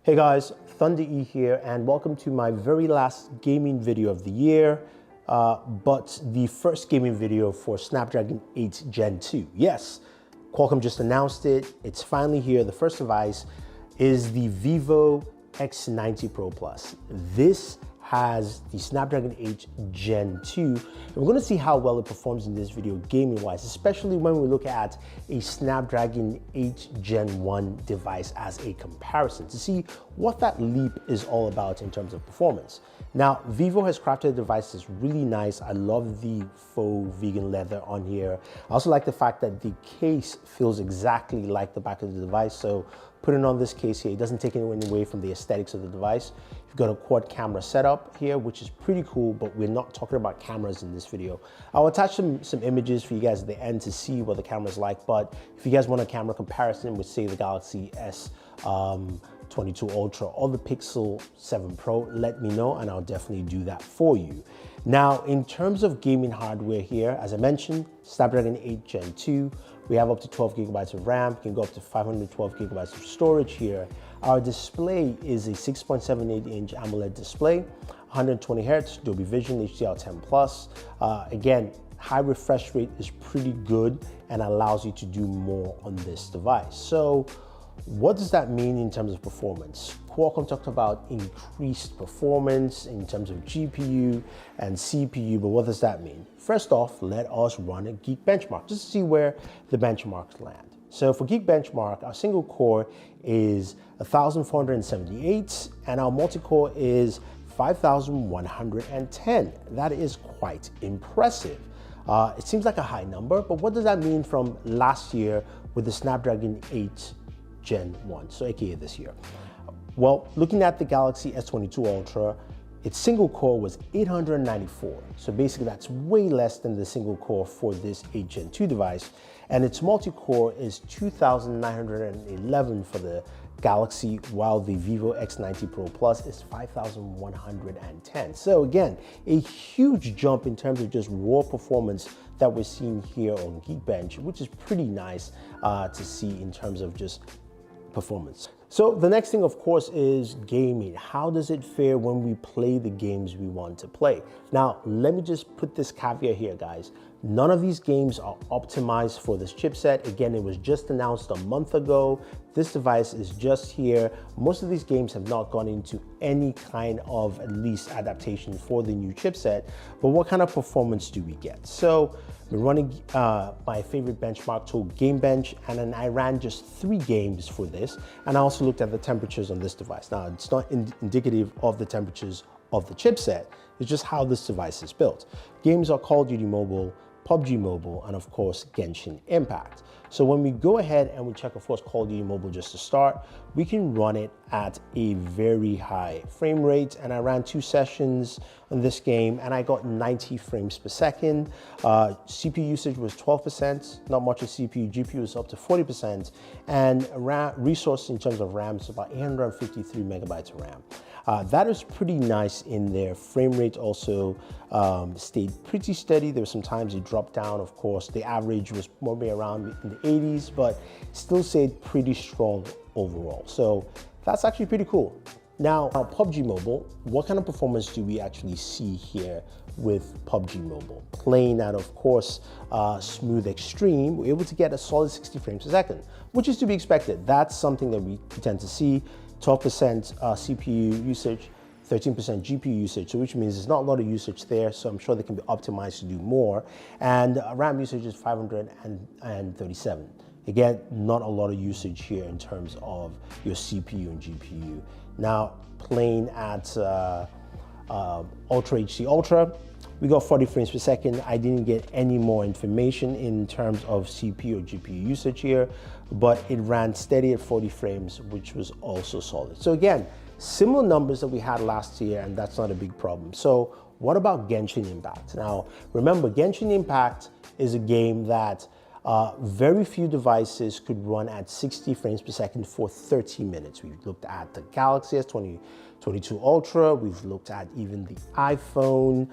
Hey guys, Thunder E here, and welcome to my very last gaming video of the year, but the first gaming video for Snapdragon 8 Gen 2. Yes, Qualcomm just announced it. It's finally here. The first device is the Vivo X90 Pro Plus. This has the Snapdragon 8 Gen 2. And we're going to see how well it performs in this video gaming-wise, especially when we look at a Snapdragon 8 Gen 1 device as a comparison to see what that leap is all about in terms of performance. Now, Vivo has crafted a device that's really nice. I love the faux vegan leather on here. I also like the fact that the case feels exactly like the back of the device. So putting on this case here, it doesn't take anything away from the aesthetics of the device. You've got a quad camera setup here, which is pretty cool, but we're not talking about cameras in this video. I'll attach some images for you guys at the end to see what the camera's like, but if you guys want a camera comparison with, say, the Galaxy S22 Ultra or the Pixel 7 Pro, let me know and I'll definitely do that for you. Now, in terms of gaming hardware here, as I mentioned, Snapdragon 8 Gen 2, we have up to 12 gigabytes of RAM, can go up to 512 gigabytes of storage here. Our display is a 6.78-inch AMOLED display, 120 Hz, Dolby Vision, HDR10+. Again, high refresh rate is pretty good and allows you to do more on this device. So what does that mean in terms of performance? Qualcomm talked about increased performance in terms of GPU and CPU, but what does that mean? First off, let us run a Geek benchmark just to see where the benchmarks land. So for Geek benchmark, our single core is 1,478 and our multi-core is 5,110. That is quite impressive. It seems like a high number, but what does that mean from last year with the Snapdragon 8 Gen 1, so aka this year? Well, looking at the Galaxy S22 Ultra, its single core was 894. So basically that's way less than the single core for this 8 Gen 2 device. And its multi-core is 2,911 for the Galaxy, while the Vivo X90 Pro Plus is 5,110. So again, a huge jump in terms of just raw performance that we're seeing here on Geekbench, which is pretty nice to see in terms of just performance. So the next thing, of course, is gaming. How does it fare when we play the games we want to play? Now, let me just put this caveat here, guys. None of these games are optimized for this chipset. Again, it was just announced a month ago. This device is just here. Most of these games have not gone into any kind of at least adaptation for the new chipset, but what kind of performance do we get? So we're running my favorite benchmark tool, GameBench, and then I ran just 3 games for this. And I also looked at the temperatures on this device. Now, it's not indicative of the temperatures of the chipset. It's just how this device is built. Games are Call of Duty Mobile, Pubg Mobile, and of course, Genshin Impact. So when we go ahead and we check, of course, Call of Duty Mobile just to start, we can run it at a very high frame rate. And I ran 2 sessions on this game and I got 90 frames per second. CPU usage was 12%, not much of CPU. GPU was up to 40%. And resource in terms of RAM is about 853 megabytes of RAM. That is pretty nice in there. Frame rate also stayed pretty steady. There were some times it dropped down. Of course, the average was maybe around in the 80s, but still stayed pretty strong overall. So that's actually pretty cool. Now, PUBG Mobile, what kind of performance do we actually see here with PUBG Mobile? Playing at, of course, smooth extreme, we're able to get a solid 60 frames per second, which is to be expected. That's something that we tend to see. 12% CPU usage, 13% GPU usage, so which means there's not a lot of usage there, so I'm sure they can be optimized to do more. And RAM usage is 537. Again, not a lot of usage here in terms of your CPU and GPU. Now, playing at Ultra HD Ultra, we got 40 frames per second. I didn't get any more information in terms of CPU or GPU usage here, but it ran steady at 40 frames, which was also solid. So again, similar numbers that we had last year, and that's not a big problem. So what about Genshin Impact? Now, remember, Genshin Impact is a game that Very few devices could run at 60 frames per second for 30 minutes. We've looked at the Galaxy S22 Ultra, we've looked at even the iPhone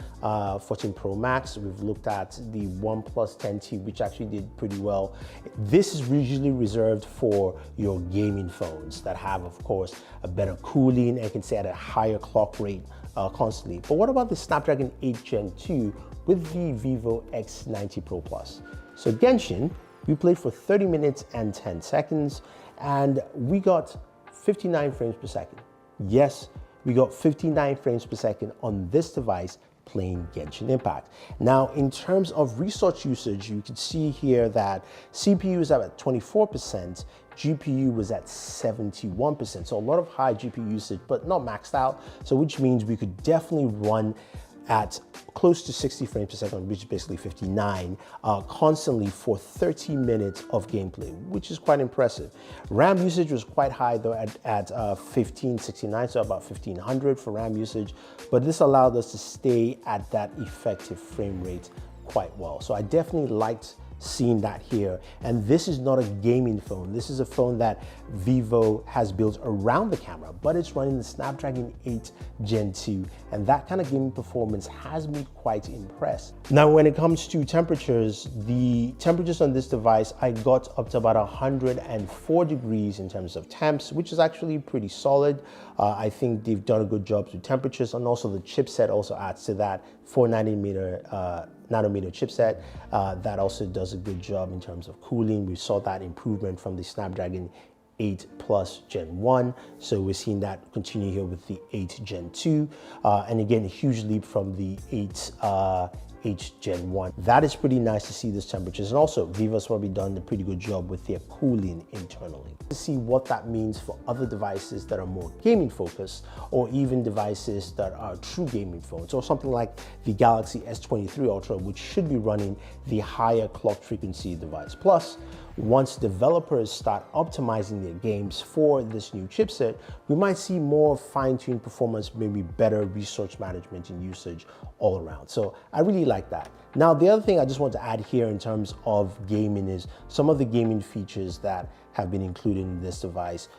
14 Pro Max, we've looked at the OnePlus 10T, which actually did pretty well. This is usually reserved for your gaming phones that have, of course, a better cooling and can stay at a higher clock rate constantly. But what about the Snapdragon 8 Gen 2 with the Vivo X90 Pro Plus? So Genshin, we played for 30 minutes and 10 seconds, and we got 59 frames per second. Yes, we got 59 frames per second on this device playing Genshin Impact. Now, in terms of resource usage, you can see here that CPU is up at 24%, GPU was at 71%. So a lot of high GPU usage, but not maxed out. So which means we could definitely run at close to 60 frames per second, which is basically 59, constantly for 30 minutes of gameplay, which is quite impressive. RAM usage was quite high though at 1569, so about 1500 for RAM usage, but this allowed us to stay at that effective frame rate quite well. So I definitely liked seeing that here. And this is not a gaming phone. This is a phone that Vivo has built around the camera, but it's running the Snapdragon 8 Gen 2. And that kind of gaming performance has me quite impressed. Now, when it comes to temperatures, the temperatures on this device, I got up to about 104 degrees in terms of temps, which is actually pretty solid. I think they've done a good job with temperatures, and also the chipset also adds to that 4nm nanometer chipset that also does a good job in terms of cooling. We saw that improvement from the Snapdragon 8 Plus Gen 1. So we're seeing that continue here with the 8 Gen 2. And again, a huge leap from the 8 Gen 1. That is pretty nice to see these temperatures. And also, Vivo's probably done a pretty good job with their cooling internally. To see what that means for other devices that are more gaming focused, or even devices that are true gaming phones, or something like the Galaxy S23 Ultra, which should be running the higher clock frequency device. Plus, once developers start optimizing their games for this new chipset, we might see more fine-tuned performance, maybe better resource management and usage all around. So I really like that. Now, the other thing I just want to add here in terms of gaming is some of the gaming features that have been included in this device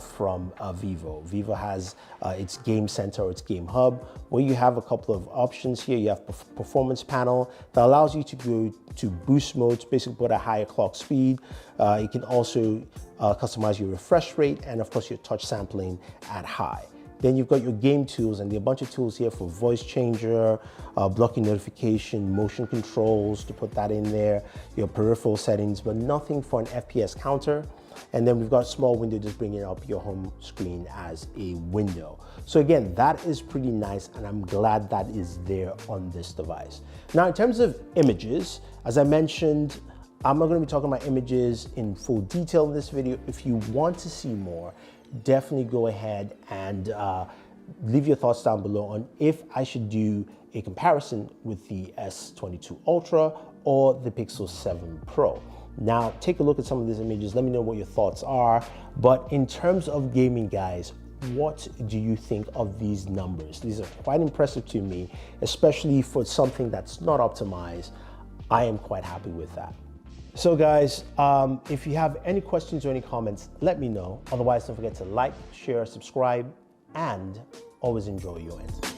from Vivo. Vivo has its Game Center or its Game Hub, where you have a couple of options here. You have performance panel that allows you to go to boost modes, basically put a higher clock speed. You can also customize your refresh rate and of course your touch sampling at high. Then you've got your game tools, and there are a bunch of tools here for voice changer, blocking notification, motion controls to put that in there, your peripheral settings, but nothing for an FPS counter. And then we've got a small window just bringing up your home screen as a window. So again, that is pretty nice, and I'm glad that is there on this device. Now, in terms of images, as I mentioned, I'm not going to be talking about images in full detail in this video. If you want to see more, definitely go ahead and leave your thoughts down below on if I should do a comparison with the S22 Ultra or the Pixel 7 Pro. Now, take a look at some of these images. Let me know what your thoughts are. But in terms of gaming, guys, what do you think of these numbers? These are quite impressive to me, especially for something that's not optimized. I am quite happy with that. So guys, if you have any questions or any comments, let me know. Otherwise, don't forget to like, share, subscribe, and always enjoy your end.